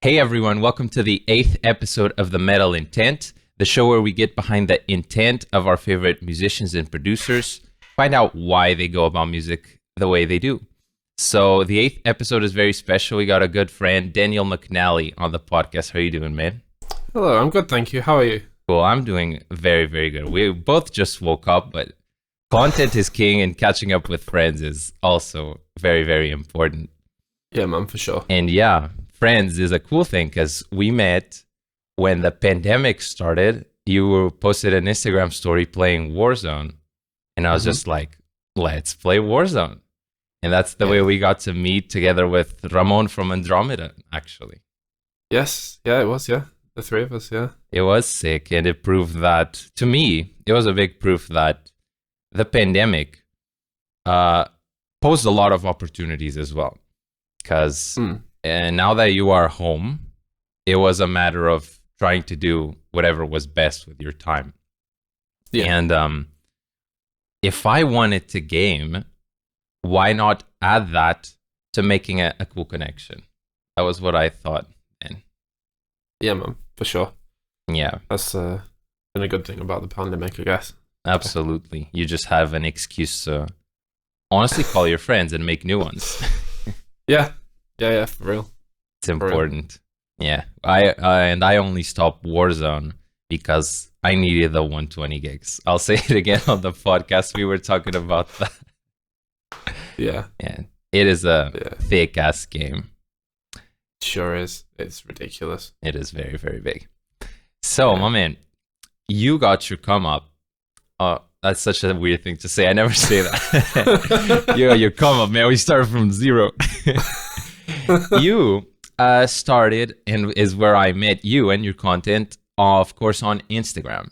Hey everyone, welcome to the 8th episode of The Metal Intent, the show where we get behind the intent of our favorite musicians and producers, find out why they go about music the way they do. So the 8th episode is very special. We got a good friend, Daniel McNally, on the podcast. How are you doing, man? Hello, I'm good, thank you. How are you? Cool, I'm doing very, very good. We both just woke up, but content is king and catching up with friends is also very, very important. Yeah, man, for sure. And yeah, friends is a cool thing because we met when the pandemic started. You posted an Instagram story playing Warzone, and I was just like, let's play Warzone. And that's the way we got to meet together with Ramon from Andromeda, actually. Yes, yeah, it was, yeah. The three of us, yeah. It was sick, and it proved that, to me, it was a big proof that the pandemic posed a lot of opportunities as well. Because now that you are home, it was a matter of trying to do whatever was best with your time. Yeah. And if I wanted to game, why not add that to making a cool connection? That was what I thought. And yeah, man, for sure. Yeah. That's been a good thing about the pandemic, I guess. Absolutely. You just have an excuse to honestly call your friends and make new ones. Yeah, for real. It's important. Yeah, I only stopped Warzone because I needed the 120 gigs. I'll say it again on the podcast. We were talking about that. Yeah, it is a thick ass game. Sure is. It's ridiculous. It is very, very big. So, my man, you got your come up. That's such a weird thing to say. I never say that. Your come up, man. We started from zero. You started, and is where I met you and your content, of course, on Instagram.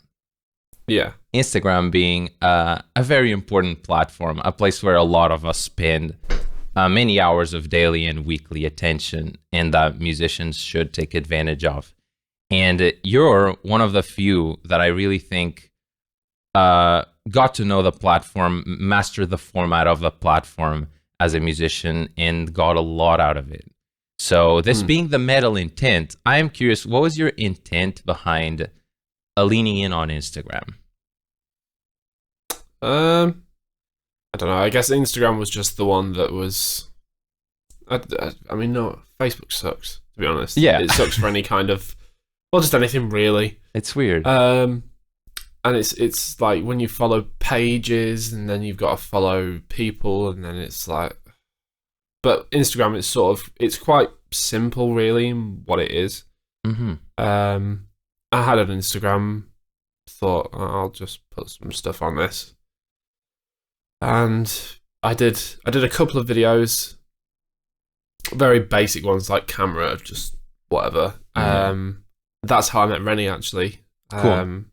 Yeah. Instagram being a very important platform, a place where a lot of us spend many hours of daily and weekly attention, and that musicians should take advantage of. And you're one of the few that I really think got to know the platform, master the format of the platform as a musician, and got a lot out of it. So this being the metal intent, I am curious, what was your intent behind leaning in on Instagram? I don't know. I guess Instagram was just the one that was. I mean, no, Facebook sucks, to be honest. Yeah, it sucks for any kind of, well, just anything really. It's weird. And it's like when you follow pages and then you've got to follow people, and then it's like, but Instagram is it's quite simple really in what it is. I had an Instagram, thought I'll just put some stuff on this, and I did a couple of videos, very basic ones like camera, just whatever. That's how I met Renny, actually. Cool.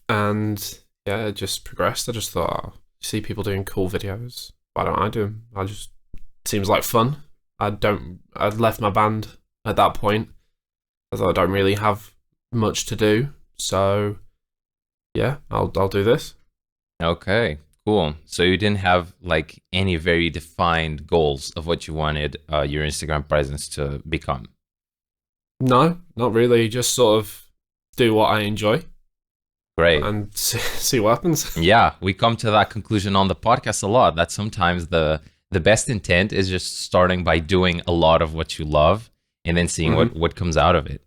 And yeah, it just progressed. I just thought, see people doing cool videos, why don't I do them? Seems like fun. I'd left my band at that point. I thought I don't really have much to do, so yeah, I'll do this. Okay, cool. So you didn't have like any very defined goals of what you wanted your Instagram presence to become? No, not really. Just sort of do what I enjoy. Great. And see what happens. Yeah, we come to that conclusion on the podcast a lot, that sometimes the best intent is just starting by doing a lot of what you love and then seeing what comes out of it.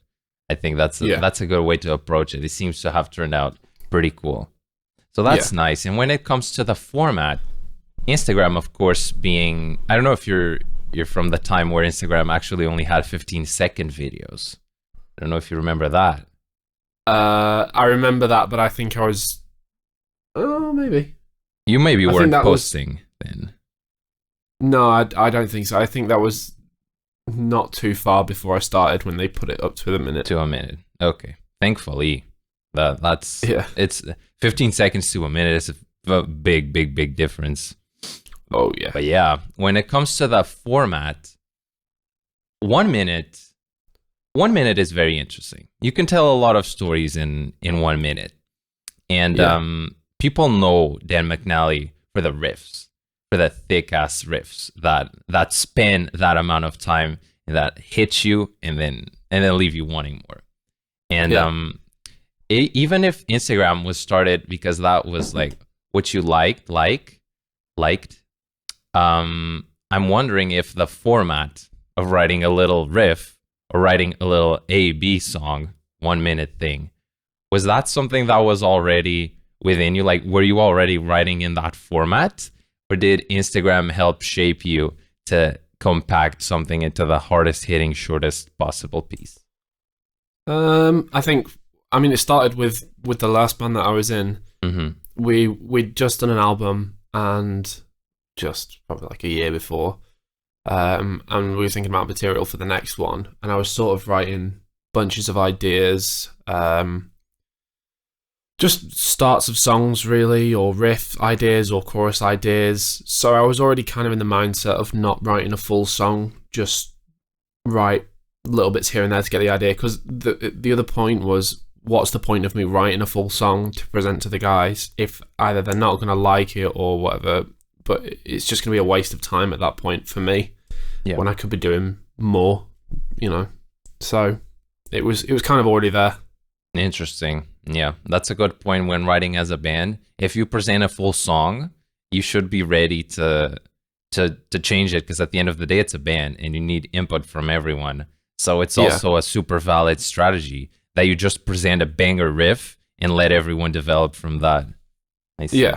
I think that's a good way to approach it. It seems to have turned out pretty cool. So that's nice. And when it comes to the format, Instagram, of course, being, I don't know if you're from the time where Instagram actually only had 15-second videos. I don't know if you remember that. I remember that, but I think I was... Oh, maybe. You maybe weren't posting then. No, I don't think so. I think that was not too far before I started when they put it up to a minute. To a minute. Okay. Thankfully. That's... Yeah. It's 15 seconds to a minute. It's a big, big, big difference. Oh, yeah. But yeah, when it comes to the format, 1 minute is very interesting. You can tell a lot of stories in 1 minute. And people know Dan McNally for the riffs, for the thick ass riffs that span that amount of time that hits you and then leave you wanting more. And even if Instagram was started because that was like what you liked, I'm wondering if the format of writing a little riff or writing a little A-B song, 1 minute thing, was that something that was already within you? Like, were you already writing in that format, or did Instagram help shape you to compact something into the hardest hitting, shortest possible piece? I think, I mean, it started with the last band that I was in. Mm-hmm. We'd just done an album, and just probably like a year before, and we were thinking about material for the next one, and I was sort of writing bunches of ideas, just starts of songs really, or riff ideas or chorus ideas. So I was already kind of in the mindset of not writing a full song, just write little bits here and there to get the idea, because the other point was, what's the point of me writing a full song to present to the guys if either they're not going to like it or whatever, but it's just going to be a waste of time at that point for me, when I could be doing more, you know. So it was kind of already there. Interesting. Yeah, that's a good point when writing as a band. If you present a full song, you should be ready to change it, because at the end of the day, it's a band and you need input from everyone. So it's also a super valid strategy that you just present a banger riff and let everyone develop from that. I see.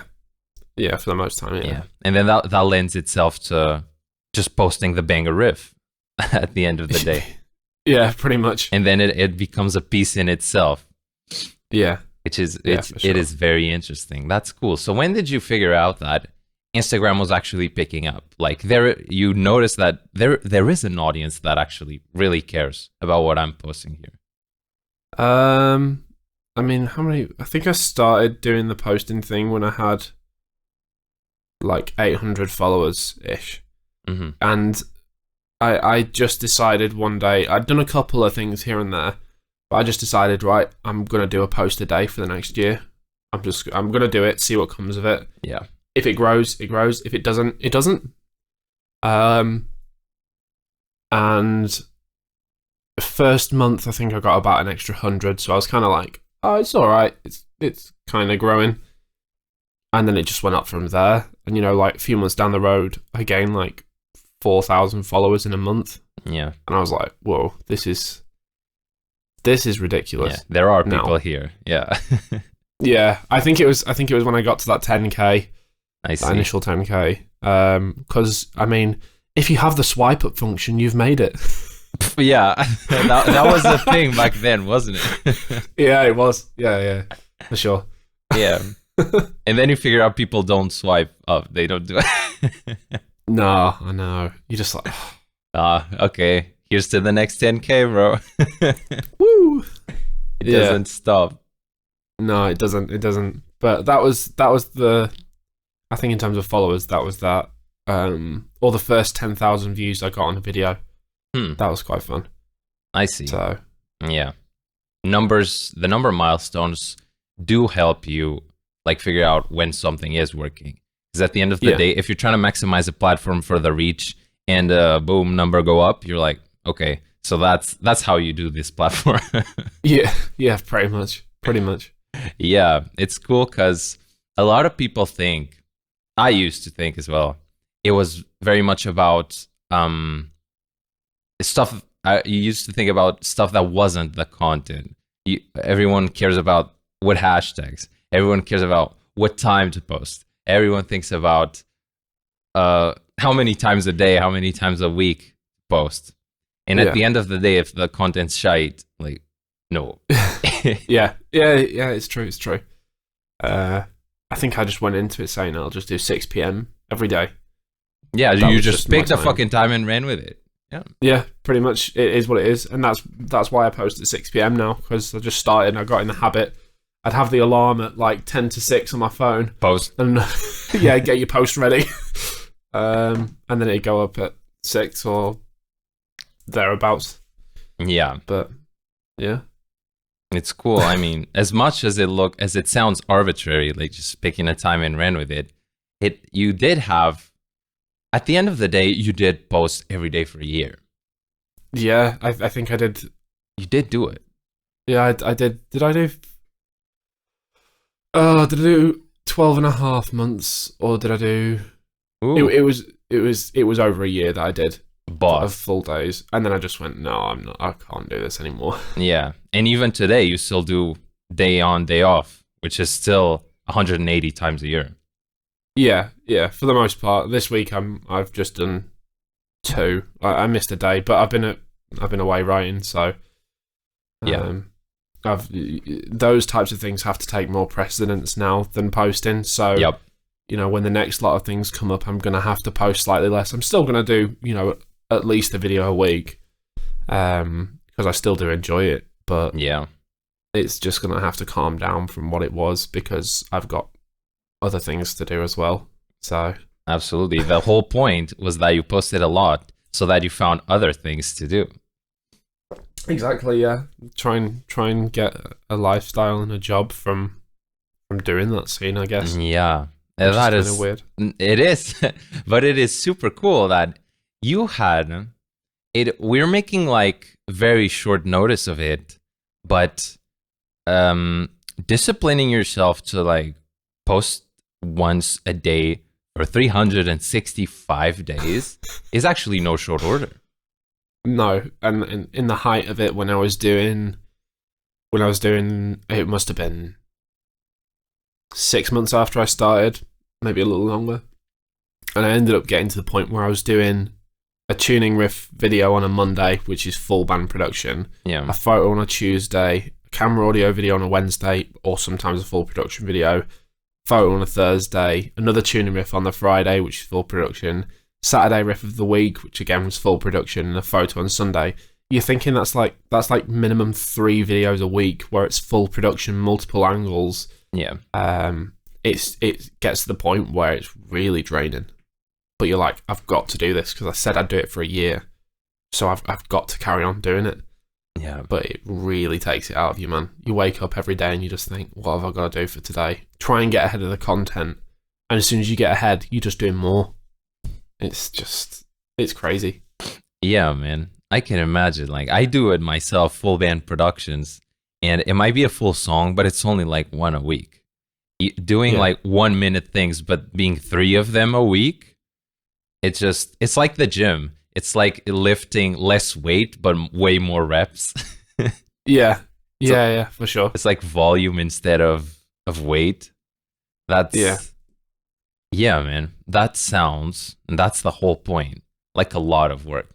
Yeah, for the most time, yeah. And then that lends itself to just posting the banger riff at the end of the day. Yeah, pretty much. And then it becomes a piece in itself. Yeah. It is very interesting. That's cool. So when did you figure out that Instagram was actually picking up? Like, you notice that there is an audience that actually really cares about what I'm posting here. I mean, I think I started doing the posting thing when I had like 800 followers ish. Mm-hmm. And I just decided one day, I'd done a couple of things here and there, but I just decided, right, I'm going to do a post a day for the next year. I'm going to do it, see what comes of it. Yeah. If it grows, it grows. If it doesn't, it doesn't. And the first month, I think I got about an extra 100. So I was kind of like, oh, it's all right. It's kind of growing. And then it just went up from there. And, you know, like a few months down the road, I gained like 4,000 followers in a month. Yeah. And I was like, whoa, this is ridiculous. Yeah, there are people here. Yeah. Yeah, I think it was when I got to that 10K. I see. That initial 10K. Because, I mean, if you have the swipe up function, you've made it. Yeah, that was the thing back then, wasn't it? Yeah, it was. Yeah, for sure. Yeah. And then you figure out people don't swipe up. They don't do it. No, I know. You're just like... okay. Here's to the next 10K, bro. Woo! It doesn't stop. No, it doesn't. It doesn't. But that was the... I think in terms of followers, that was that. Or the first 10,000 views I got on a video. That was quite fun. I see. So, yeah. The number milestones do help you like figure out when something is working. Because at the end of the day, if you're trying to maximize a platform for the reach and boom, number go up, you're like, okay, so that's how you do this platform. yeah, pretty much. Yeah, it's cool because a lot of people think, I used to think as well, it was very much about stuff. You used to think about stuff that wasn't the content. Everyone cares about what hashtags. Everyone cares about what time to post. Everyone thinks about how many times a day, how many times a week post. And at the end of the day, if the content's shite, like, no. yeah, it's true. I think I just went into it saying I'll just do 6 p.m. every day. Yeah, you just picked a fucking time and ran with it. Yeah, pretty much. It is what it is, and that's why I post at 6 p.m. now, because I just started and I got in the habit. I'd have the alarm at like 10 to 6 on my phone. Post. And get your post ready. And then it'd go up at 6 or thereabouts. Yeah. But yeah. It's cool. I mean, as much as it sounds arbitrary, like just picking a time and ran with it, you did have, at the end of the day, you did post every day for a year. Yeah, I think I did. You did do it. Yeah, I did. Did I do? Oh, did I do 12 and a half months, or did I do? Ooh, It was over a year that I did of boss. full days, and then I just went, no, I'm not. I can't do this anymore. Yeah. And even today, you still do day on, day off, which is still 180 times a year. Yeah, for the most part. This week I've just done two. I missed a day, but I've been away writing, so Yeah. I've those types of things have to take more precedence now than posting. So Yep. when the next lot of things come up, I'm gonna have to post slightly less. I'm still gonna do at least a video a week, because I still do enjoy it, but Yeah. it's just gonna have to calm down from what it was because I've got other things to do as well. So Absolutely. The whole point was that you posted a lot so that you found other things to do. exactly, yeah. Try and get a lifestyle and a job from doing that scene, I guess. Yeah. Which That is is, kinda weird. it is, but it is super cool that you had it. We're making like very short notice of it, but disciplining yourself to like post once a day for 365 days is actually no short order. No, and in the height of it, when I was doing, it must have been 6 months after I started, maybe a little longer, and I ended up getting to the point where I was doing a tuning riff video on a Monday, which is full band production, Yeah. a photo on a Tuesday, a camera audio video on a Wednesday, or sometimes a full production video, photo on a Thursday, another tuning riff on the Friday, which is full production, Saturday riff of the week, which again was full production, and a photo on Sunday. You're thinking that's like minimum 3 videos a week where it's full production, multiple angles. Yeah. It gets to the point where it's really draining. But you're like, I've got to do this because I said I'd do it for a year, so I've got to carry on doing it. Yeah. But it really takes it out of you, man. You wake up every day and you just think, what have I got to do for today? Try and get ahead of the content, and as soon as you get ahead, you're just doing more. It's crazy. Yeah, man. I can imagine. Like, I do it myself, full band productions, and it might be a full song, but it's only like one a week. Doing Yeah. like 1 minute things, but being 3 of them a week, it's like the gym. It's like lifting less weight, but way more reps. Yeah, yeah, for sure. It's like volume instead of weight. That's Yeah. Yeah, man. And that's the whole point. Like a lot of work.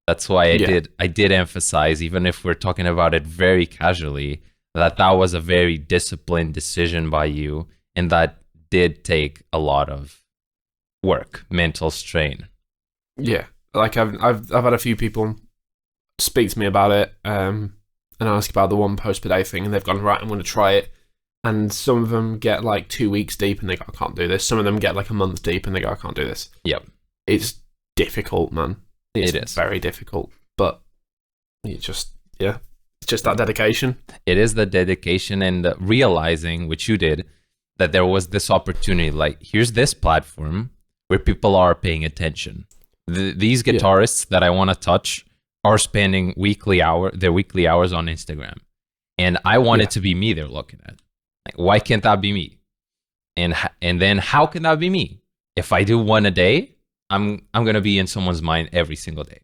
That's why Yeah. I did emphasize, even if we're talking about it very casually, that was a very disciplined decision by you, and that did take a lot of work, mental strain. Yeah, like I've had a few people speak to me about it, and ask about the 1 post per day thing, and they've gone, right, I'm going to try it. And some of them get like 2 weeks deep and they go, I can't do this. Some of them get like a month deep and they go, I can't do this. Yep. It's difficult, man. It's It is. very difficult, but it's just that dedication. It is the dedication and the realizing, which you did, that there was this opportunity. Like, here's this platform where people are paying attention. These guitarists that I want to touch are spending their weekly hours on Instagram, and I want it to be me they're looking at. Like, why can't that be me? And then how can that be me? If I do one a day, I'm gonna be in someone's mind every single day.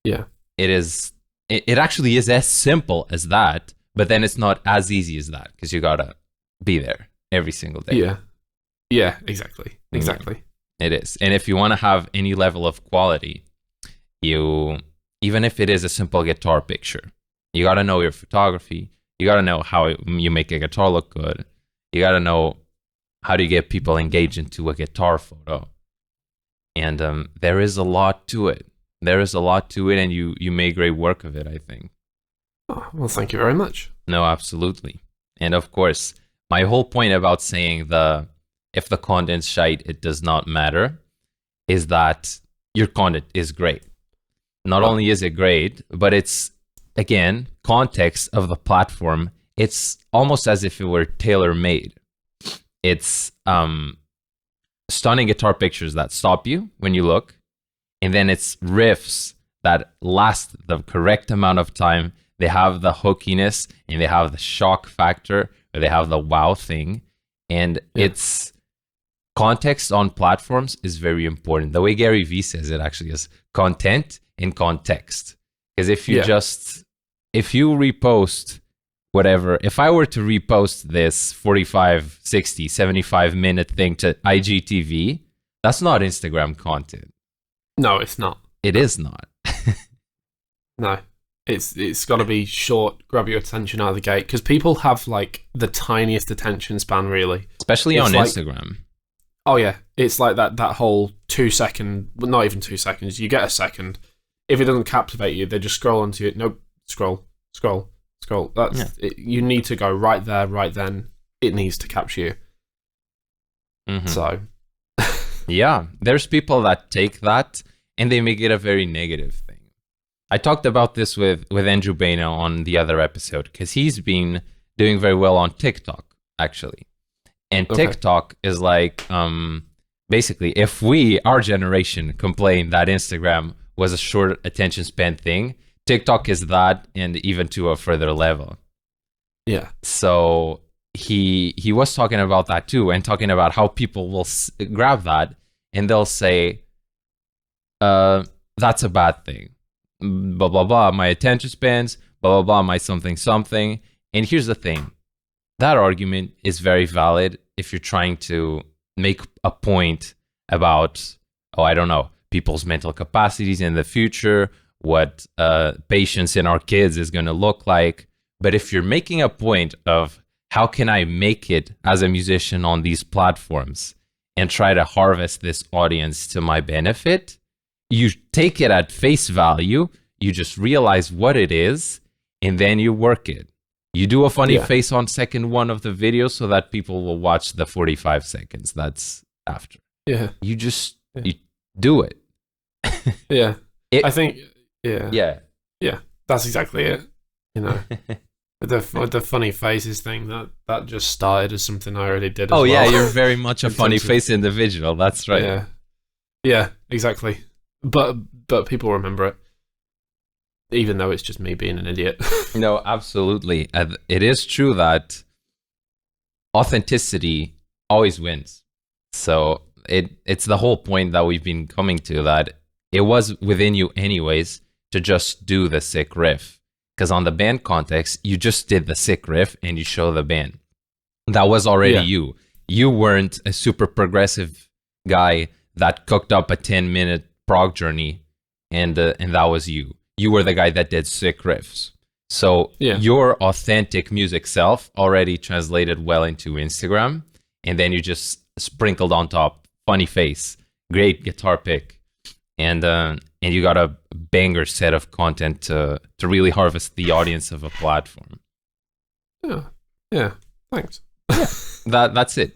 Yeah. It actually is as simple as that, but then it's not as easy as that because you gotta be there every single day. Yeah, exactly. It is. And if you want to have any level of quality, even if it is a simple guitar picture, you got to know your photography. You got to know how you make a guitar look good. You got to know how do you get people engaged into a guitar photo. And there is a lot to it. And you make great work of it, I think. Oh, well, thank you very much. No, absolutely. And of course, my whole point about saying if the content's shite, it does not matter, is that your content is great. Not only is it great, but it's, again, context of the platform. It's almost as if it were tailor-made. It's stunning guitar pictures that stop you when you look, and then it's riffs that last the correct amount of time. They have the hookiness and they have the shock factor, or they have the wow thing. And it's context on platforms is very important. The way Gary Vee says it actually is content in context. Because if you if you repost whatever, if I were to repost this 45, 60, 75 minute thing to IGTV, that's not Instagram content. No, it's not. It is not. No. It's got to be short, grab your attention out of the gate, because people have like the tiniest attention span, really. Especially on Instagram. Oh yeah, it's like that whole 2 second, well, not even 2 seconds. You get a second. If it doesn't captivate you, they just scroll onto it. Nope, scroll. That's it. You need to go right there, right then. It needs to capture you. Mm-hmm. So, yeah, there's people that take that and they make it a very negative thing. I talked about this with Andrew Baina on the other episode, because he's been doing very well on TikTok, actually. And TikTok is like, basically, if our generation, complained that Instagram was a short attention span thing, TikTok is that, and even to a further level. Yeah. So he was talking about that too, and talking about how people will grab that and they'll say, that's a bad thing. Blah, blah, blah, my attention spans, blah, blah, blah, my something, something. And here's the thing. That argument is very valid if you're trying to make a point about, I don't know, people's mental capacities in the future, what patience in our kids is going to look like. But if you're making a point of how can I make it as a musician on these platforms and try to harvest this audience to my benefit, you take it at face value, you just realize what it is, and then you work it. You do a funny face on second one of the video so that people will watch the 45 seconds that's after. Yeah. You just you do it. Yeah. I think, yeah, that's exactly it. You know, the funny faces thing, that just started as something I already did as well. Yeah, you're very much a funny face individual. That's right. Yeah, exactly. But people remember it, even though it's just me being an idiot. No, absolutely. It is true that authenticity always wins. So it's the whole point that we've been coming to, that it was within you anyways to just do the sick riff. Because on the band context, you just did the sick riff and you show the band. That was already you. You weren't a super progressive guy that cooked up a 10-minute prog journey and that was you. You were the guy that did sick riffs. So your authentic music self already translated well into Instagram, and then you just sprinkled on top funny face, great guitar pick, and you got a banger set of content to really harvest the audience of a platform. Yeah. Thanks. That's it.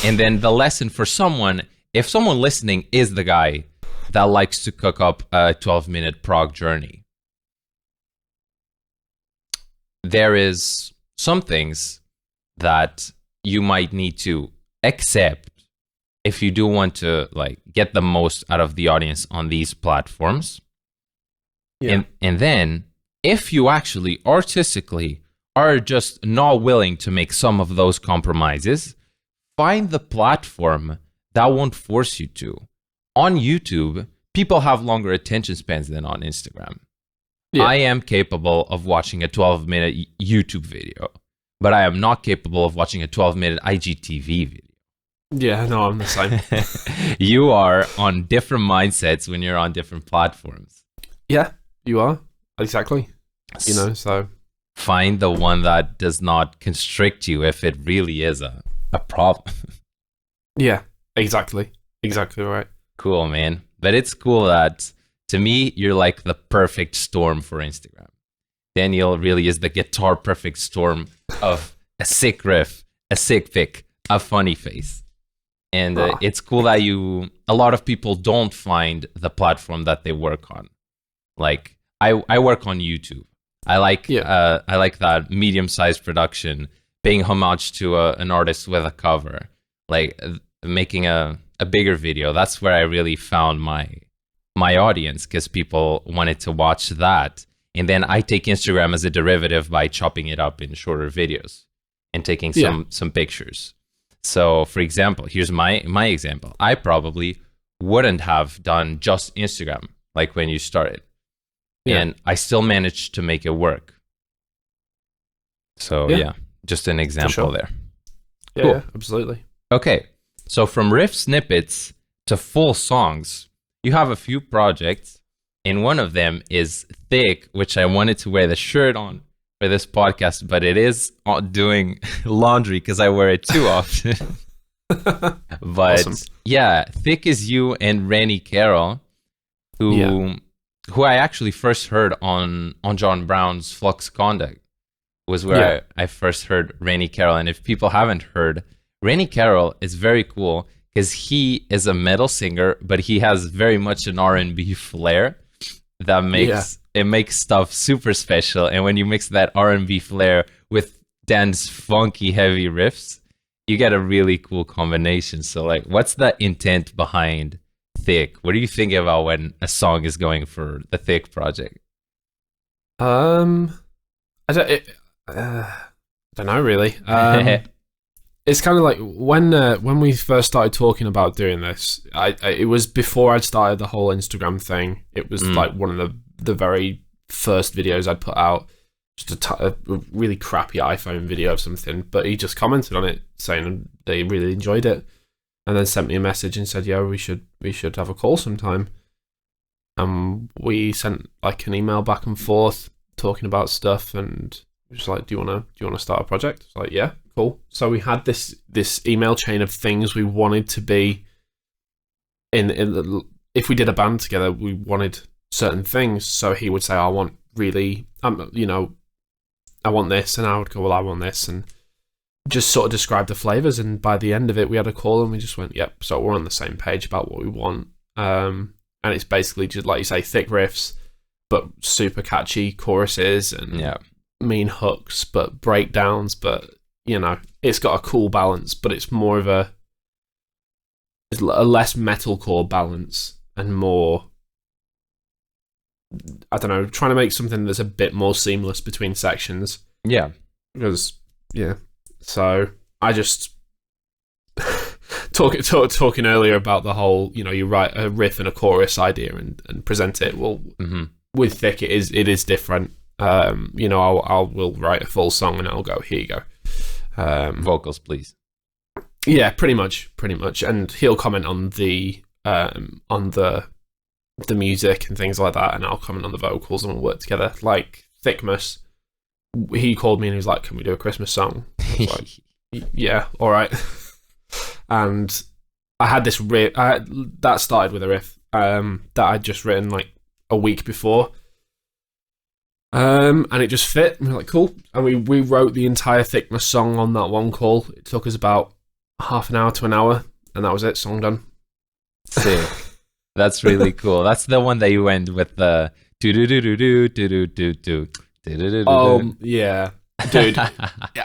And then the lesson for someone, if someone listening is the guy that likes to cook up a 12-minute prog journey, there is some things that you might need to accept if you do want to like get the most out of the audience on these platforms. And then if you actually artistically are just not willing to make some of those compromises, find the platform that won't force you to. On YouTube, people have longer attention spans than on Instagram. I am capable of watching a 12-minute YouTube video, but I am not capable of watching a 12-minute IGTV video. Yeah, no, I'm the same. You are on different mindsets when you're on different platforms. Yeah, you are. Exactly. You know, so find the one that does not constrict you if it really is a problem. Yeah, exactly. Exactly right. Cool, man. But it's cool that, to me, you're like the perfect storm for Instagram. Daniel really is the guitar perfect storm of a sick riff, a sick pick, a funny face. And it's cool that a lot of people don't find the platform that they work on. Like, I work on YouTube. I like that medium-sized production, paying homage to an artist with a cover, like making a bigger video. That's where I really found my my audience because people wanted to watch that. And then I take Instagram as a derivative by chopping it up in shorter videos and taking some pictures. So, for example, here's my example. I probably wouldn't have done just Instagram like when you started. Yeah. And I still managed to make it work. So, yeah just an example there. Yeah, cool. Yeah, absolutely. Okay, so from riff snippets to full songs, you have a few projects, and one of them is THICC, which I wanted to wear the shirt on for this podcast, but it is doing laundry because I wear it too often. But awesome. Yeah, THICC is you and Renny Carroll, who I actually first heard on John Brown's Flux Conduct, was where I first heard Renny Carroll. And if people haven't heard, Renny Carroll is very cool because he is a metal singer, but he has very much an R&B flair that makes stuff super special. And when you mix that R&B flair with Dan's funky heavy riffs, you get a really cool combination. So like, what's the intent behind THICC? What do you think about when a song is going for the THICC project? I don't know really. It's kind of like when we first started talking about doing this, it was before I'd started the whole Instagram thing. It was like one of the very first videos I'd put out, just a really crappy iPhone video of something, but he just commented on it saying they really enjoyed it, and then sent me a message and said, yeah, we should have a call sometime. And we sent like an email back and forth talking about stuff, and just like, do you want to start a project? It's like, yeah, cool. So we had this email chain of things we wanted to be in. If we did a band together, we wanted certain things. So he would say, I want really, I want this, and I would go, well, I want this, and just sort of describe the flavors. And by the end of it, we had a call, and we just went, yep. So we're on the same page about what we want. And it's basically just like you say, thick riffs, but super catchy choruses and mean hooks, but breakdowns. But it's got a cool balance, but it's more of a less metalcore balance and more, I don't know, trying to make something that's a bit more seamless between sections. Yeah. Because, so I just talking earlier about the whole, you write a riff and a chorus idea and present it. Well, with THICC, it is different. I will write a full song and I'll go, here you go. Vocals, please. Yeah, pretty much. And he'll comment on the music and things like that, and I'll comment on the vocals, and we'll work together. Like Thickmas, he called me and he was like, can we do a Christmas song? I was like, yeah, all right. And I had this riff that started with a riff that I'd just written like a week before, and it just fit, and we were like, cool. And we wrote the entire Thickmas song on that one call. It took us about half an hour to an hour, and that was it, song done. Sick. That's really cool. That's the one that you went with the do do do do do do do do do. Oh yeah, dude.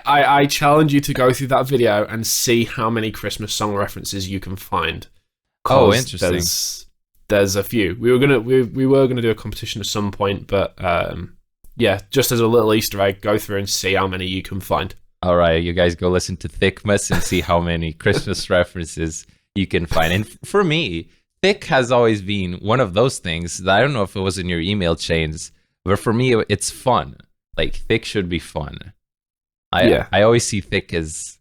I challenge you to go through that video and see how many Christmas song references you can find. Oh, interesting. There's a few. We were gonna do a competition at some point, but just as a little Easter egg, go through and see how many you can find. All right, you guys go listen to Thickmas and see how many Christmas references you can find. And for me, THICC has always been one of those things that I don't know if it was in your email chains, but for me, it's fun. Like, THICC should be fun. I always see THICC as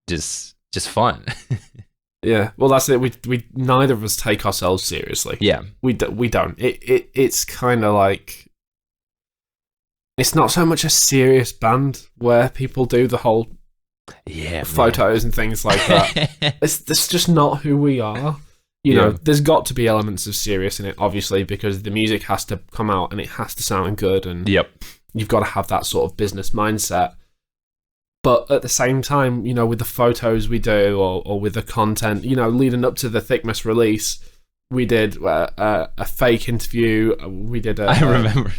just fun. Yeah, well, that's it. We neither of us take ourselves seriously. Yeah, we don't. It's kind of like, it's not so much a serious band where people do the whole photos and things like that. It's just not who we are. You know, there's got to be elements of serious in it, obviously, because the music has to come out and it has to sound good, and you've got to have that sort of business mindset. But at the same time, with the photos we do, or with the content, leading up to the Thickmas release, we did a fake interview. We did I remember.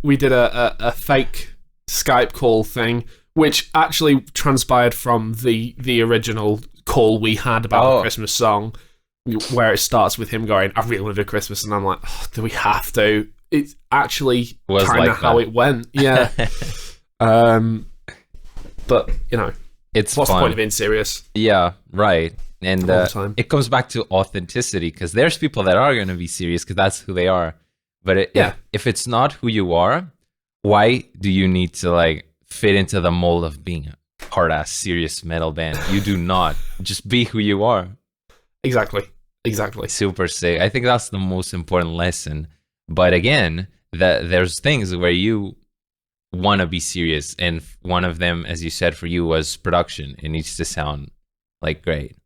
We did a fake Skype call thing, which actually transpired from the original call we had about the Christmas song. where it starts with him going, I really want to do Christmas, and I'm like, oh, do we have to? It's actually Was kind of like how that. it went. Yeah. But, It's what's the fun. point of being serious Yeah, right. And all the time? it comes back to authenticity, because there's people that are going to be serious because that's who they are. But Yeah. if it's not who you are, why do you need to like fit into the mold of being a hard-ass serious metal band? You do not. Just be who you are. Exactly. Super sick. I think that's the most important lesson. But again, there's things where you want to be serious, and one of them, as you said, for you was production. It needs to sound like great.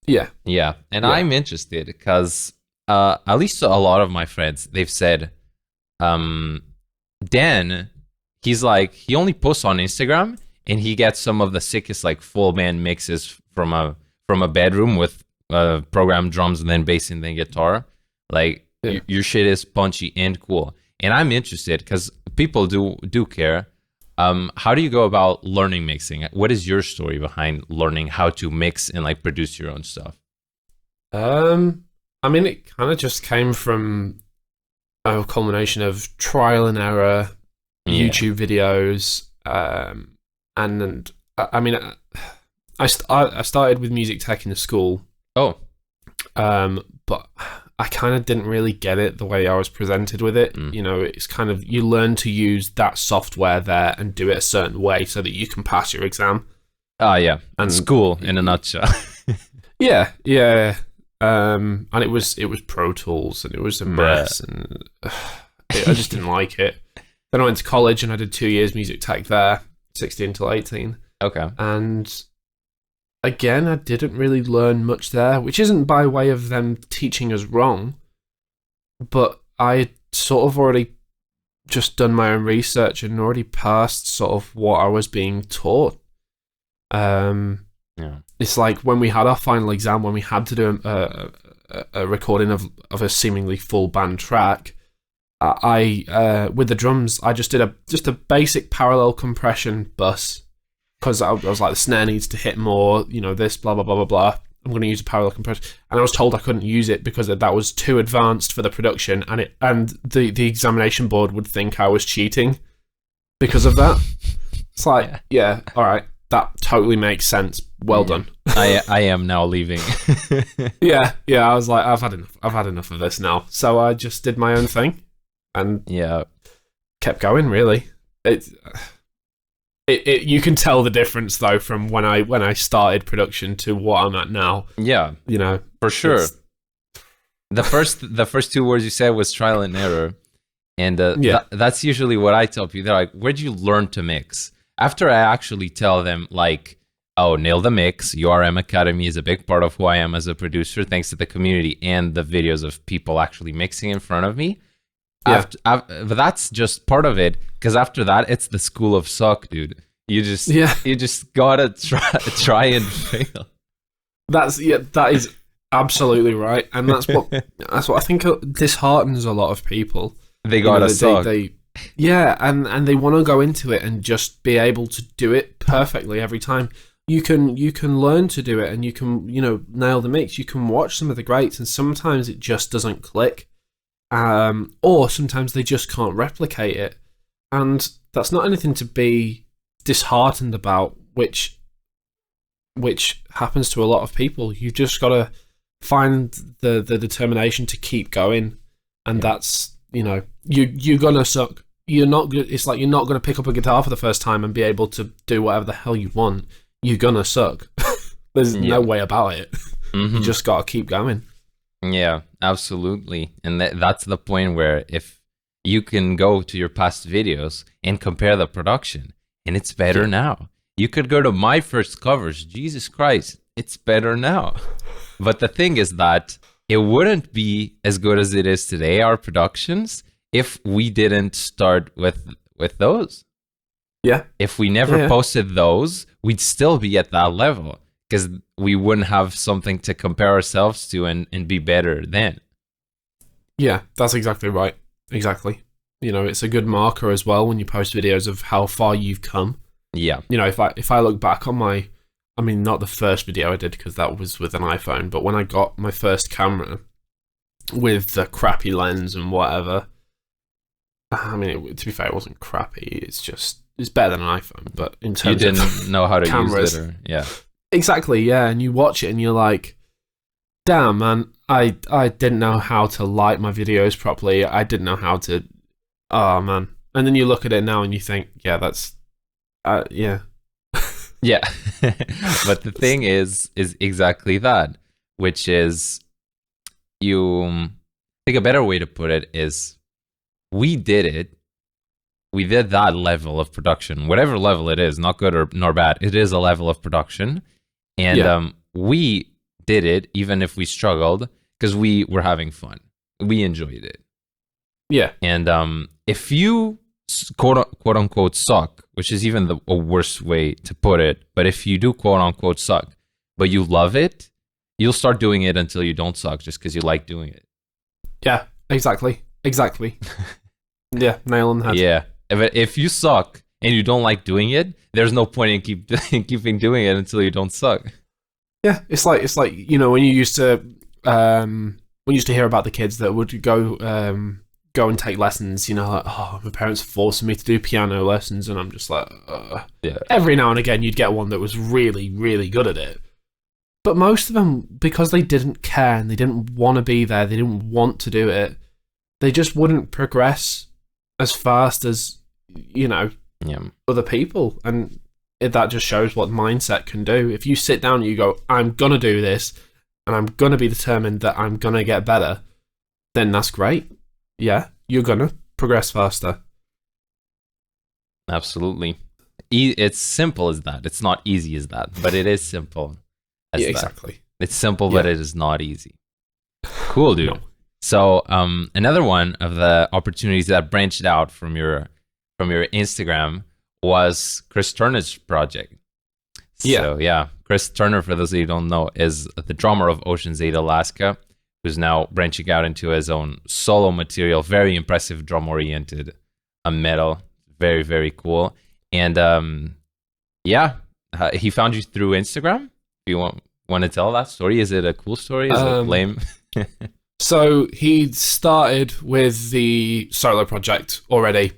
Yeah. Yeah, and Yeah. I'm interested because at least a lot of my friends, they've said, Dan, he's like, he only posts on Instagram, and he gets some of the sickest like full band mixes from a bedroom with programmed drums and then bass and then guitar. Like your shit is punchy and cool, and I'm interested because people do care. How do you go about learning mixing? What is your story behind learning how to mix and like produce your own stuff? I mean, it kind of just came from a culmination of trial and error, YouTube videos, and I mean, I started with music tech in the school. Oh, But I kind of didn't really get it the way I was presented with it. It's kind of, you learn to use that software there and do it a certain way so that you can pass your exam. yeah, And school in a nutshell. Yeah. And it was Pro Tools, and it was a mess, and I just didn't like it. Then I went to college and I did 2 years music tech there, 16 till 18. Okay. And again, I didn't really learn much there, which isn't by way of them teaching us wrong, but I had sort of already just done my own research and already passed sort of what I was being taught. Yeah. It's like when we had our final exam, when we had to do a recording of a seemingly full band track, I with the drums, I just did a basic parallel compression bus, because I was like, the snare needs to hit more, this, blah, blah, blah, blah, blah. I'm going to use a parallel compression. And I was told I couldn't use it because that was too advanced for the production, and the examination board would think I was cheating because of that. It's like, yeah, all right, that totally makes sense. Well done. I am now leaving. Yeah, I was like, I've had enough of this now. So I just did my own thing and kept going, really. You can tell the difference though from when I started production to what I'm at now. Yeah, for sure. The first two words you said was trial and error, and that's usually what I tell people. They're like, "Where'd you learn to mix?" After I actually tell them, like, "Oh, nail the mix. URM Academy is a big part of who I am as a producer, thanks to the community and the videos of people actually mixing in front of me." Yeah. But that's just part of it, because after that, it's the school of suck, dude. You just gotta try and fail. That is absolutely right, and that's what I think disheartens a lot of people. They gotta suck. And they want to go into it and just be able to do it perfectly every time. You can learn to do it, and you can nail the mix. You can watch some of the greats, and sometimes it just doesn't click. Or sometimes they just can't replicate it, and that's not anything to be disheartened about, which happens to a lot of people. You've just got to find the determination to keep going, and that's you're gonna suck. It's like you're not gonna pick up a guitar for the first time and be able to do whatever the hell you want. You're gonna suck. There's no way about it. You just got to keep going. Yeah, absolutely. And that's the point where if you can go to your past videos and compare the production, and it's better now. You could go to my first covers. Jesus Christ, it's better now. But the thing is that it wouldn't be as good as it is today, our productions, if we didn't start with those. Yeah. If we never posted those, we'd still be at that level, because we wouldn't have something to compare ourselves to and be better then. Yeah, that's exactly right. Exactly. It's a good marker as well when you post videos of how far you've come. Yeah. If I look back on my I mean, not the first video I did because that was with an iPhone, but when I got my first camera with the crappy lens and whatever, I mean, to be fair, it wasn't crappy. It's better than an iPhone, but in terms you didn't of know how to cameras, use it, yeah. Exactly, yeah. And you watch it and you're like, damn, man, I didn't know how to light my videos properly. I didn't know how to, oh, man. And then you look at it now and you think, yeah, that's, yeah. Yeah. But the thing is exactly that, which is, I think a better way to put it is, we did that level of production, whatever level it is, not good or nor bad. It is a level of production. And we did it even if we struggled because we were having fun. We enjoyed it. Yeah. And if you quote unquote suck, which is even a worse way to put it, but if you do quote unquote suck, but you love it, you'll start doing it until you don't suck just because you like doing it. Yeah, exactly. Yeah, nail on the head. Yeah. If you suck and you don't like doing it, there's no point in keeping doing it until you don't suck. Yeah, it's like when you used to hear about the kids that would go and take lessons. Like, oh, my parents forced me to do piano lessons, and I'm just like, yeah. Every now and again, you'd get one that was really, really good at it. But most of them, because they didn't care and they didn't want to be there, they didn't want to do it, they just wouldn't progress as fast as other people, and that just shows what mindset can do. If you sit down and you go, I'm gonna do this and I'm gonna be determined that I'm gonna get better, then that's great. Yeah, you're gonna progress faster. Absolutely. It's simple as that. It's not easy as that, but it is simple as that. Exactly. It's simple, but it is not easy. Cool, dude. No. So another one of the opportunities that branched out from your Instagram was Chris Turner's project. So yeah, Chris Turner, for those of you who don't know, is the drummer of Ocean's 8 Alaska, who's now branching out into his own solo material. Very impressive drum-oriented metal. Very, very cool. And he found you through Instagram. Do you want to tell that story? Is it a cool story? Is it lame? So he started with the solo project already,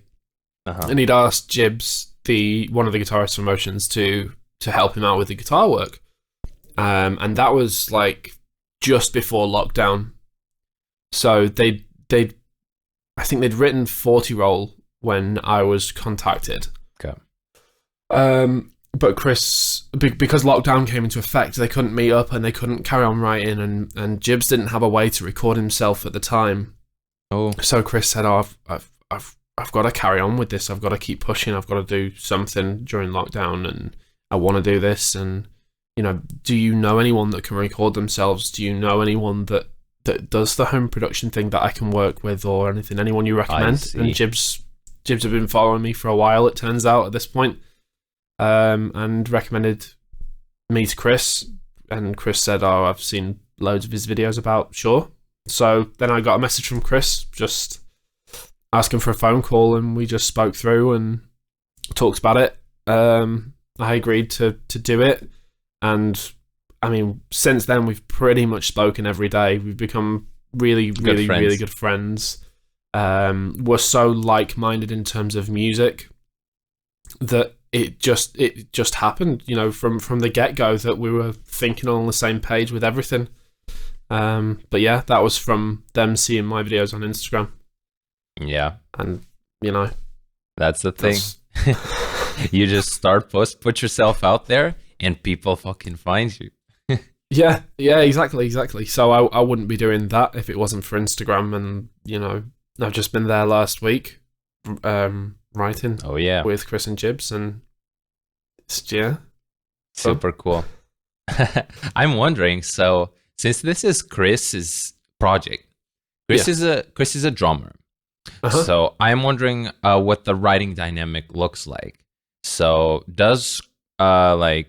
and he'd asked Jibs, one of the guitarists from Oceans, to help him out with the guitar work, and that was like just before lockdown. So I think they'd written 40 roll when I was contacted. Okay. But Chris, because lockdown came into effect, they couldn't meet up and they couldn't carry on writing, and Jibs didn't have a way to record himself at the time. Oh. So Chris said, "Oh, I've got to carry on with this. I've got to keep pushing. I've got to do something during lockdown, and I want to do this. And do you know anyone that can record themselves? Do you know anyone that does the home production thing that I can work with, or anything? Anyone you recommend?" And Jibs have been following me for a while, it turns out, at this point. And recommended me to Chris, and Chris said, "Oh, I've seen loads of his videos about, sure." So then I got a message from Chris, just asking for a phone call, and we just spoke through and talked about it. I agreed to do it, and I mean, since then we've pretty much spoken every day. We've become really good friends. We're so like-minded in terms of music that it just happened, from the get-go, that we were thinking on the same page with everything. But yeah, that was from them seeing my videos on Instagram. Yeah. And, that's the thing. You just start put yourself out there and people fucking find you. Yeah, exactly. So I wouldn't be doing that if it wasn't for Instagram, and, I've just been there last week, writing with Chris and Jibs, and super cool. I'm wondering, so since this is Chris's project, Chris is a drummer, so I'm wondering what the writing dynamic looks like. So does I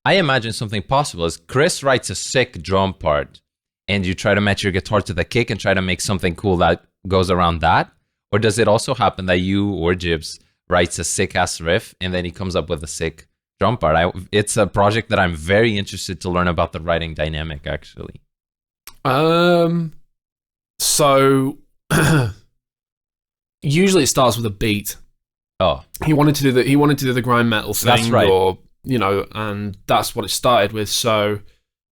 imagine something possible is Chris writes a sick drum part and you try to match your guitar to the kick and try to make something cool that goes around that? Or does it also happen that you or Jibs writes a sick ass riff and then he comes up with a sick drum part. It's a project that I'm very interested to learn about the writing dynamic, actually. So usually it starts with a beat. Oh, he wanted to do the grind metal thing, that's right. or and that's what it started with. So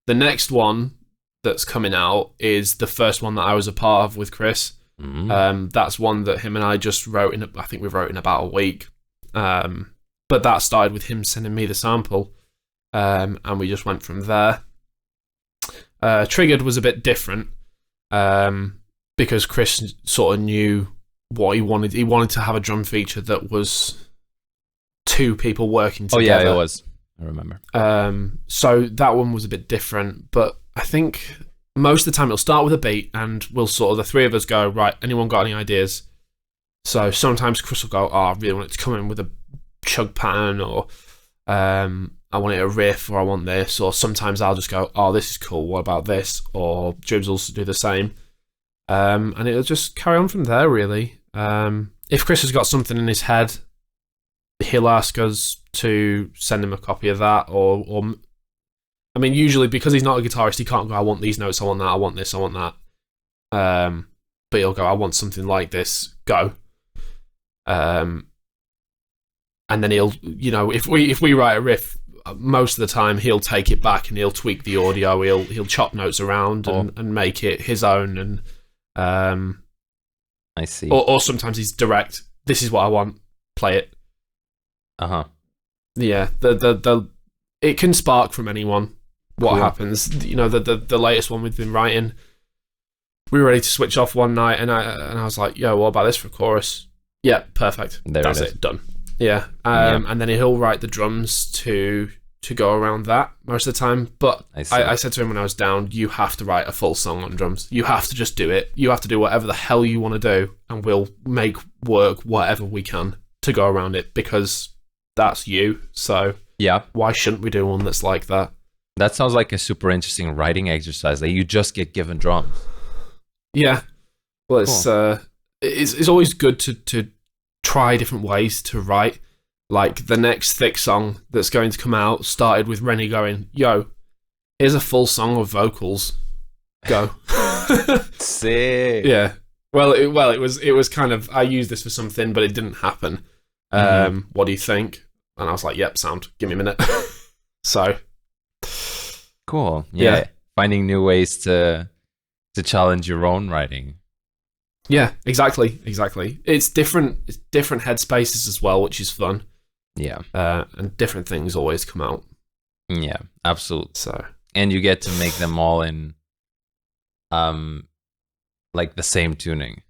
the next one that's coming out is the first one that I was a part of with Chris. That's one that him and I just wrote in. I think we wrote in about a week. But that started with him sending me the sample, and we just went from there. Triggered was a bit different, because Chris sort of knew what he wanted. He wanted to have a drum feature that was two people working together. Oh yeah, it was. I remember. So that one was a bit different, but I think most of the time it'll start with a beat, and we'll sort of, the three of us go, right, anyone got any ideas? So sometimes Chris will go, I really want it to come in with a chug pattern, or I want it a riff, or I want this, or sometimes I'll just go, this is cool, what about this? Or Jibs will do the same. And it'll just carry on from there, really. If Chris has got something in his head, he'll ask us to send him a copy of that, or I mean, usually because he's not a guitarist, he can't go, I want these notes, I want that, I want this, I want that. But he'll go, I want something like this, go. And then he'll, if we write a riff, most of the time he'll take it back and he'll tweak the audio, he'll chop notes around and make it his own, and I see. Or sometimes he's direct. This is what I want. Play it. Yeah. It can spark from anyone. What happens? The latest one we've been writing. We were ready to switch off one night, and I was like, "Yo, what about this for chorus?" Yeah, perfect. That's it. Done. Yeah. And then he'll write the drums to go around that most of the time. But I said to him when I was down, you have to write a full song on drums. You have to just do it. You have to do whatever the hell you want to do, and we'll make work whatever we can to go around it, because that's you. So yeah, why shouldn't we do one that's like that? That sounds like a super interesting writing exercise. Like, you just get given drums. Yeah. Well, it's always good to try different ways to write. Like, the next THICC song that's going to come out started with Renny going, "Yo, here's a full song of vocals. Go." Sick. Yeah. Well, it was kind of, I used this for something, but it didn't happen. What do you think? And I was like, "Yep, sound. Give me a minute." So cool. Yeah. Finding new ways to challenge your own writing. Yeah, exactly. It's different headspaces as well, which is fun. Yeah. And different things always come out. Yeah, absolutely. So, and you get to make them all in like the same tuning.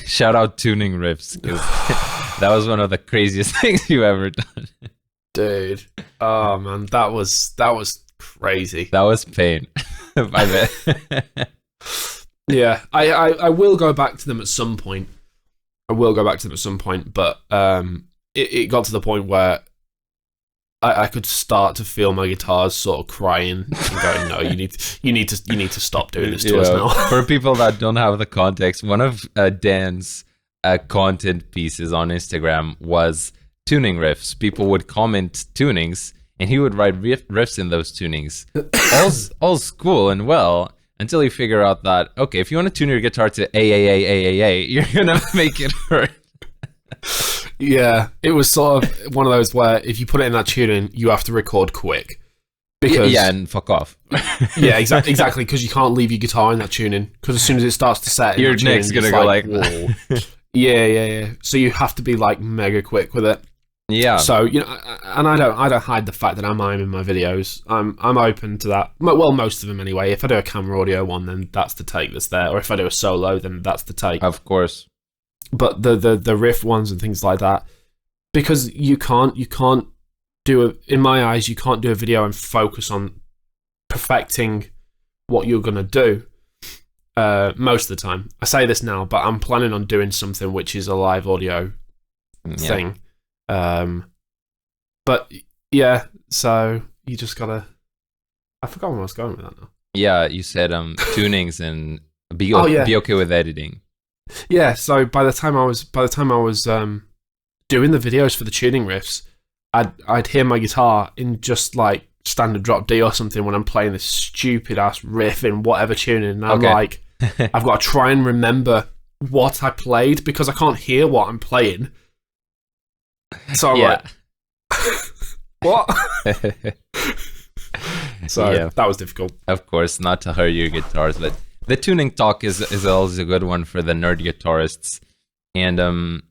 Shout out tuning riffs, because that was one of the craziest things you've ever done. Dude. Oh man, that was crazy. That was pain. I bet. Yeah, I will go back to them at some point. But it got to the point where I could start to feel my guitars sort of crying and going, "No, you need to stop doing this to us now." For people that don't have the context, one of Dan's content pieces on Instagram was tuning riffs. People would comment tunings, and he would write riffs in those tunings. All's cool and well, until you figure out that, okay, if you want to tune your guitar to A, you're gonna make it hurt. Yeah, it was sort of one of those where if you put it in that tuning, you have to record quick. Because and fuck off. Yeah, exactly, because you can't leave your guitar in that tuning, because as soon as it starts to set, your neck's gonna go like whoa. Yeah. So you have to be like mega quick with it. Yeah. So, and I don't hide the fact that I'm in my videos. I'm open to that. Well, most of them anyway. If I do a camera audio one, then that's the take that's there. Or if I do a solo, then that's the take. Of course. But the riff ones and things like that, because you can't do in my eyes, you can't do a video and focus on perfecting what you're gonna do. Most of the time, I say this now, but I'm planning on doing something which is a live audio thing. But yeah, so you just gotta. I forgot where I was going with that now. Yeah, you said tunings and be okay with editing. Yeah, so by the time I was doing the videos for the tuning riffs, I'd hear my guitar in just like standard drop D or something when I'm playing this stupid ass riff in whatever tuning, and I'm like, I've got to try and remember what I played because I can't hear what I'm playing. So I'm like, what? So that was difficult. Of course, not to hurt your guitars, but the tuning talk is always a good one for the nerd guitarists. And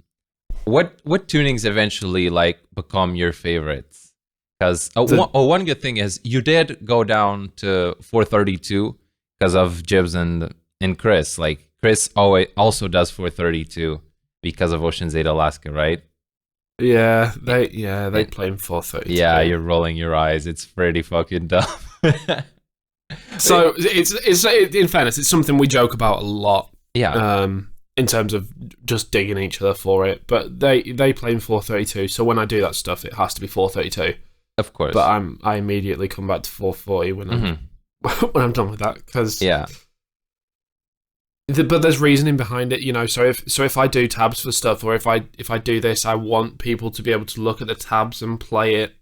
what tunings eventually like become your favorites? Because one good thing is you did go down to 432 because of Jibbs and Chris. Like Chris also does 432 because of Ocean's 8 Alaska, right? Yeah, they play in 432. Yeah, you're rolling your eyes. It's pretty fucking dumb. So it's in fairness, it's something we joke about a lot. Yeah. In terms of just digging each other for it, but they play in 432. So when I do that stuff, it has to be 432. Of course. But I immediately come back to 440 when I'm done with that because But there's reasoning behind it, you know. So if I do tabs for stuff, or if I do this, I want people to be able to look at the tabs and play it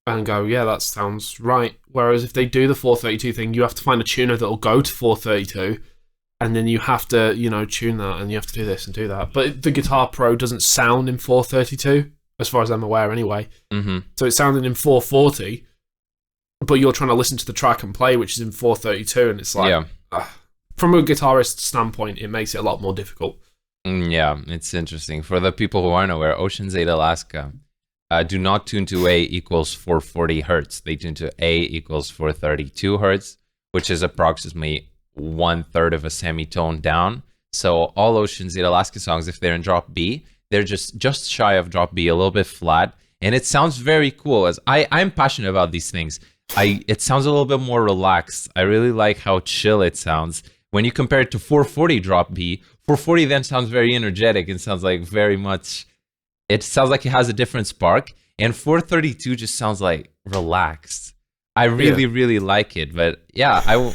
and go, yeah, that sounds right. Whereas if they do the 432 thing, you have to find a tuner that'll go to 432, and then you have to, you know, tune that, and you have to do this and do that. But the Guitar Pro doesn't sound in 432, as far as I'm aware, anyway. So it's sounding in 440, but you're trying to listen to the track and play, which is in 432, and it's like, from a guitarist standpoint, it makes it a lot more difficult. Yeah, it's interesting. For the people who aren't aware, Ocean's 8 Alaska do not tune to A equals 440 hertz. They tune to A equals 432 hertz, which is approximately 1/3 of a semitone down. So all Ocean's 8 Alaska songs, if they're in drop B, they're just shy of drop B, a little bit flat. And it sounds very cool. As I'm passionate about these things. It sounds a little bit more relaxed. I really like how chill it sounds. When you compare it to 440 drop B, 440 then sounds very energetic and sounds like very much, it sounds like it has a different spark. And 432 just sounds like relaxed. I really like it. But yeah,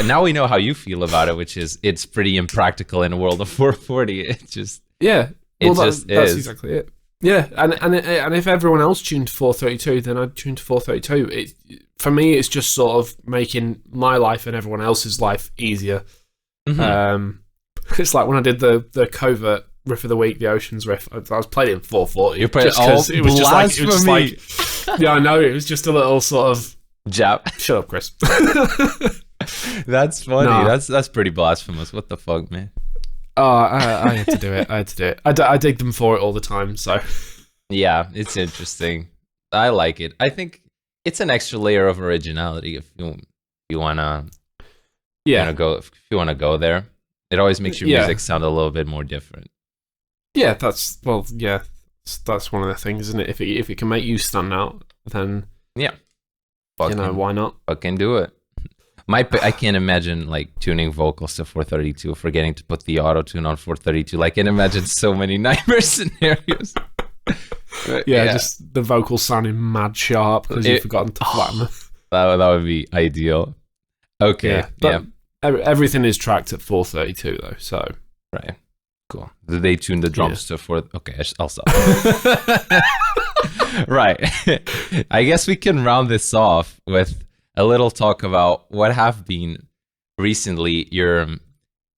now we know how you feel about it, which is it's pretty impractical in a world of 440. It just, that's exactly it. Yeah, and if everyone else tuned to 432, then I'd tune to 432. For me, it's just sort of making my life and everyone else's life easier. It's like when I did the covert riff of the week, the Oceans riff. I was playing it in 440. You played it was just like yeah, I know, it was just a little sort of jab. Shut up, Chris. That's funny. No. That's pretty blasphemous. What the fuck, man? Oh, I had to do it. I dig them for it all the time. So yeah, it's interesting. I like it. I think it's an extra layer of originality if you wanna go there. It always makes your music sound a little bit more different. Yeah, that's one of the things, isn't it? If it can make you stand out, then why not? Fucking do it. I can't imagine like tuning vocals to 432, forgetting to put the auto tune on 432. Like, I can imagine so many nightmare scenarios. Just the vocals sounding mad sharp because you've forgotten to flatten them. That would be ideal. Okay, everything is tracked at 432 though, so right, cool. Did they tune the drums to 4? Okay, I'll stop. Right, I guess we can round this off with a little talk about what have been recently your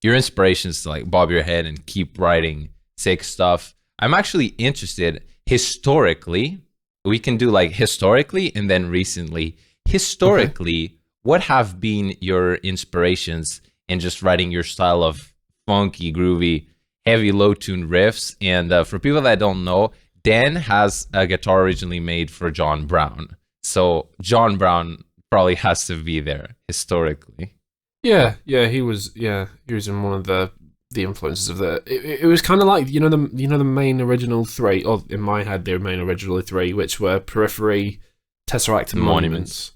inspirations to like bob your head and keep writing sick stuff. I'm actually interested historically. We can do like historically and then recently. Historically, what have been your inspirations in just writing your style of funky, groovy, heavy, low-tuned riffs? And for people that don't know, Dan has a guitar originally made for John Brown. So John Brown probably has to be there historically. Yeah, he was in one of the influences of the. It was kind of like the main original three, or in my head the main original three, which were Periphery, Tesseract, and Monuments.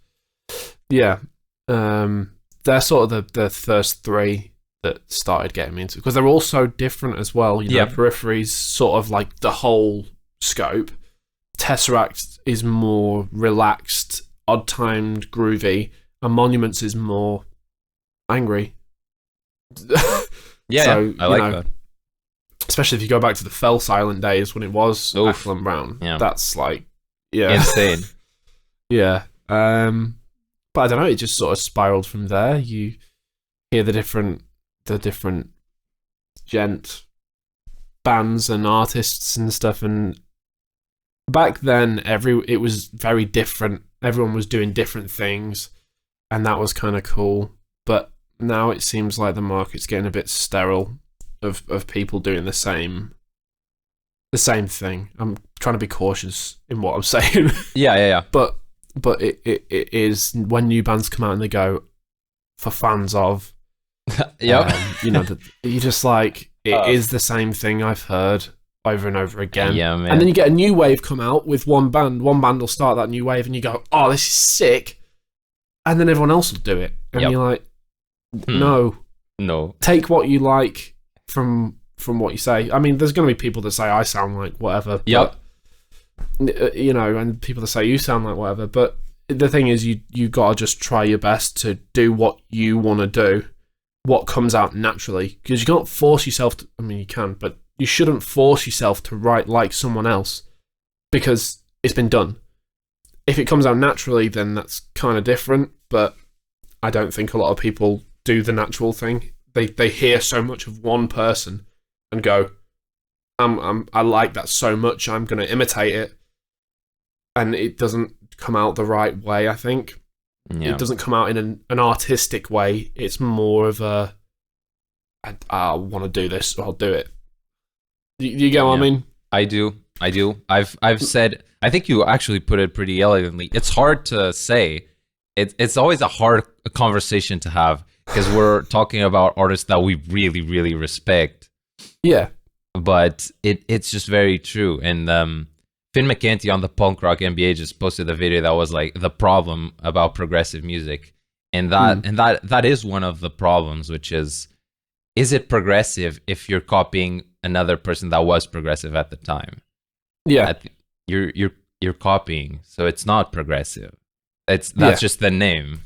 Yeah, they're sort of the first three that started getting me into, because they're all so different as well. Periphery's sort of like the whole scope. Tesseract is more relaxed, odd-timed, groovy, and Monuments is more angry. I like that. Especially if you go back to the Fell Silent days when it was Ackland Brown. Yeah. That's like Yeah. insane. Yeah. But I don't know, it just sort of spiraled from there. You hear the different gent bands and artists and stuff, and back then it was very different. Everyone was doing different things, and that was kind of cool. But now it seems like the market's getting a bit sterile of people doing the same thing. I'm trying to be cautious in what I'm saying. Yeah. But it is when new bands come out and they go for fans of, Yep. you're just like, it is the same thing I've heard over and over again. Yeah, man. And then you get a new wave come out with one band. One band will start that new wave, and you go, "Oh, this is sick," and then everyone else will do it, and you're like, "No, take what you like from what you say." I mean, there's going to be people that say I sound like whatever. Yep. But, and people that say you sound like whatever. But the thing is, you got to just try your best to do what you want to do, what comes out naturally, because you can't force yourself to. I mean, you can, but you shouldn't force yourself to write like someone else because it's been done. If it comes out naturally, then that's kind of different, but I don't think a lot of people do the natural thing. They hear so much of one person and go, I like that so much, I'm going to imitate it. And it doesn't come out the right way, I think. Yeah. It doesn't come out in an artistic way. It's more of a, I want to do this, so I'll do it. You get what I mean? I do. I've said, I think you actually put it pretty elegantly. It's hard to say. It's always a hard conversation to have because we're talking about artists that we really, really respect. Yeah. But it's just very true. And Finn McKenty on the Punk Rock NBA just posted a video that was like the problem about progressive music. And that is one of the problems, which is it progressive if you're copying another person that was progressive at the time? Yeah. You're copying, so it's not progressive. That's just the name.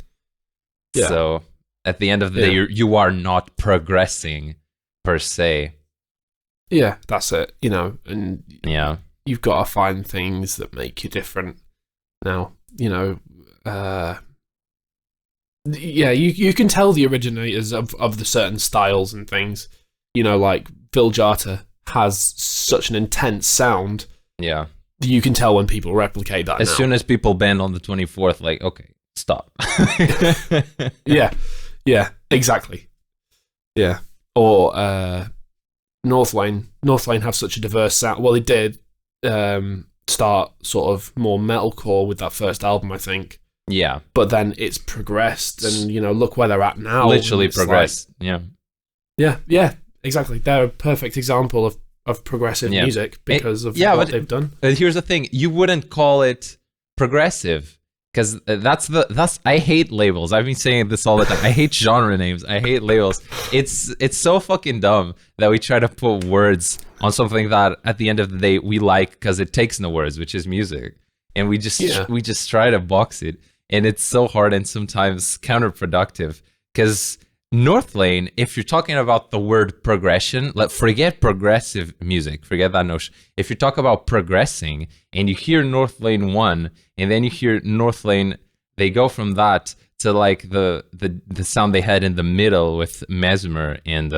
Yeah. So at the end of the day, you are not progressing per se. Yeah, that's it. And you've got to find things that make you different. Now, you can tell the originators of the certain styles and things. Like Phil Jarta has such an intense sound. Yeah. You can tell when people replicate that. As soon as people band on the 24th, like, okay, stop. Yeah, exactly. Yeah. Or Northlane. Northlane have such a diverse sound. Well, they did start sort of more metalcore with that first album, I think. Yeah. But then it's progressed, and look where they're at now. Literally progressed. Like, yeah, exactly. They're a perfect example of progressive music because of what they've done. Here's the thing: you wouldn't call it progressive because that's. I hate labels. I've been saying this all the time. I hate genre names. I hate labels. It's so fucking dumb that we try to put words on something that at the end of the day we like because it takes no words, which is music, and we just try to box it. And it's so hard and sometimes counterproductive because Northlane, if you're talking about the word progression, forget progressive music, forget that notion. If you talk about progressing and you hear Northlane 1 and then you hear Northlane, they go from that to like the sound they had in the middle with Mesmer and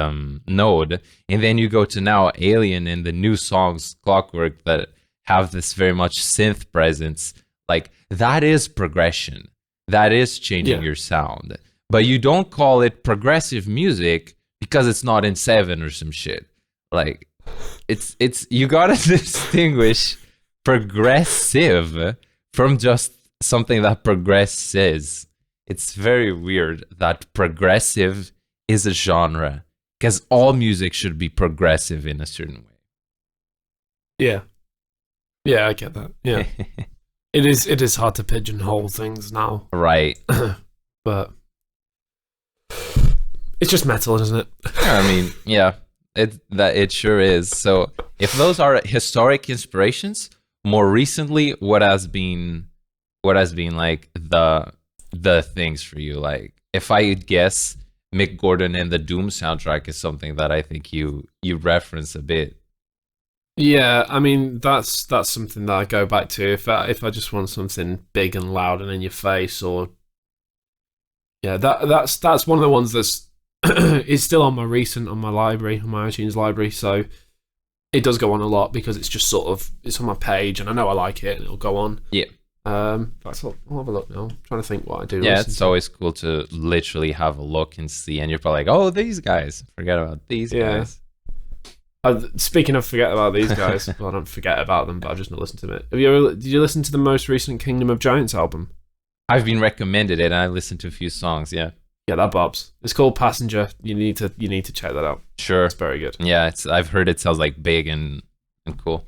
Node. And then you go to now Alien and the new songs, Clockwork, that have this very much synth presence. Like, that is progression. That is changing your sound. But you don't call it progressive music because it's not in 7 or some shit. Like, it's you gotta distinguish progressive from just something that progresses. It's very weird that progressive is a genre because all music should be progressive in a certain way. Yeah, I get that. Yeah. It is hard to pigeonhole things now. Right. But it's just metal, isn't it? I mean, yeah, it sure is. So if those are historic inspirations, more recently, what has been like the things for you? Like, if I guess, Mick Gordon and the Doom soundtrack is something that I think you reference a bit. Yeah, I mean that's something that I go back to if I just want something big and loud and in your face, or yeah, that's one of the ones that's is still on my library, on my iTunes library. So it does go on a lot because it's just sort of it's on my page and I know I like it and it'll go on. Yeah. I'll have a look now. I'm trying to think what I do. Yeah, it's always cool to literally have a look and see, and you're probably like, oh, these guys. Forget about these guys. Speaking of forget about these guys, well, I don't forget about them, but I've just not listened to them. Did you listen to the most recent Kingdom of Giants album? I've been recommended it, and I listened to a few songs. Yeah, that bobs. It's called Passenger. You need to check that out. Sure, it's very good. Yeah, I've heard it sounds like big and cool.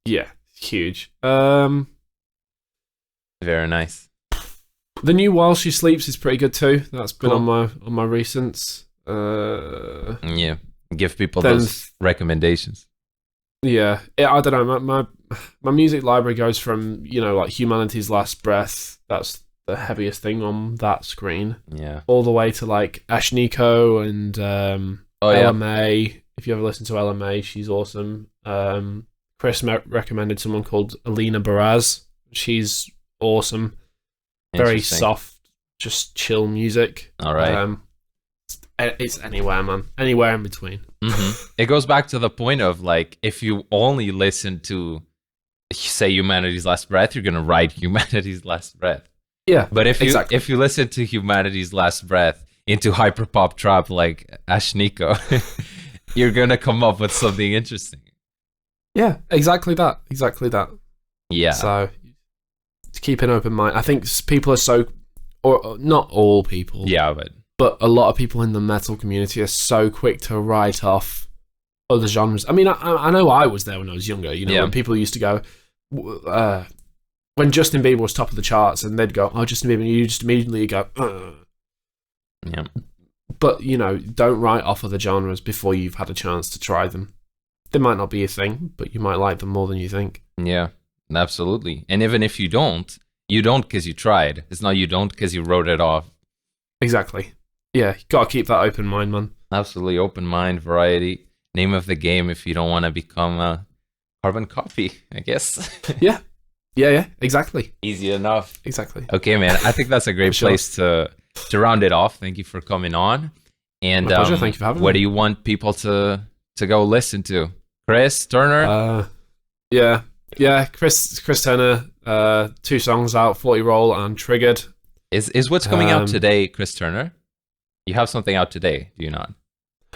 Yeah, huge. Very nice. The new While She Sleeps is pretty good too. That's been on my recents. Yeah. Give people those recommendations. Yeah, I don't know. My music library goes from like Humanity's Last Breath. That's the heaviest thing on that screen. Yeah. All the way to like Ashniko and LMA. If you ever listen to LMA, she's awesome. Chris recommended someone called Alina Baraz. She's awesome. Very soft, just chill music. All right. It's anywhere, man. Anywhere in between. Mm-hmm. It goes back to the point of like, if you only listen to, say, Humanity's Last Breath, you're gonna write Humanity's Last Breath. Yeah, but if you listen to Humanity's Last Breath into hyperpop trap like Ashniko, you're gonna come up with something interesting. Yeah, exactly that. Yeah. So to keep an open mind. I think people are so, or not all people. Yeah, but a lot of people in the metal community are so quick to write off other genres. I mean, I know I was there when I was younger, when people used to go, when Justin Bieber was top of the charts and they'd go, oh, Justin Bieber, and you just immediately go, Yeah. But, don't write off other genres before you've had a chance to try them. They might not be your thing, but you might like them more than you think. Yeah, absolutely. And even if you don't because you tried. It's not you don't because you wrote it off. Exactly. Yeah, got to keep that open mind, man. Absolutely, open mind, variety. Name of the game if you don't want to become a carbon copy, I guess. Yeah, exactly. Easy enough. Exactly. Okay, man. I think that's a great place to round it off. Thank you for coming on. And my pleasure. Thank you for having me. What do you want people to go listen to? Chris Turner? Chris Turner. 2 songs out, 40 Roll and Triggered. Is what's coming out today, Chris Turner? You have something out today, do you not?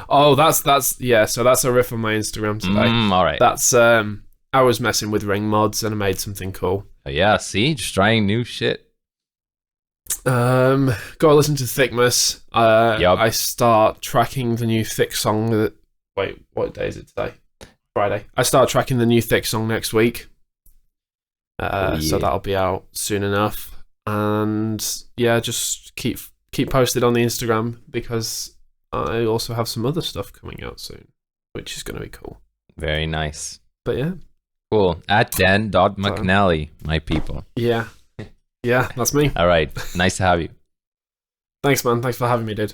Oh, that's yeah. So that's a riff on my Instagram today. All right. That's I was messing with ring mods and I made something cool. Oh, yeah, see, just trying new shit. Go listen to THICC. Yep. I start tracking the new THICC song. Wait, what day is it today? Friday. I start tracking the new THICC song next week. So that'll be out soon enough. And yeah, just keep posted on the Instagram because I also have some other stuff coming out soon, which is going to be cool. Very nice. But yeah. Cool. At Dan.McNally, my people. Yeah. Yeah, that's me. All right. Nice to have you. Thanks, man. Thanks for having me, dude.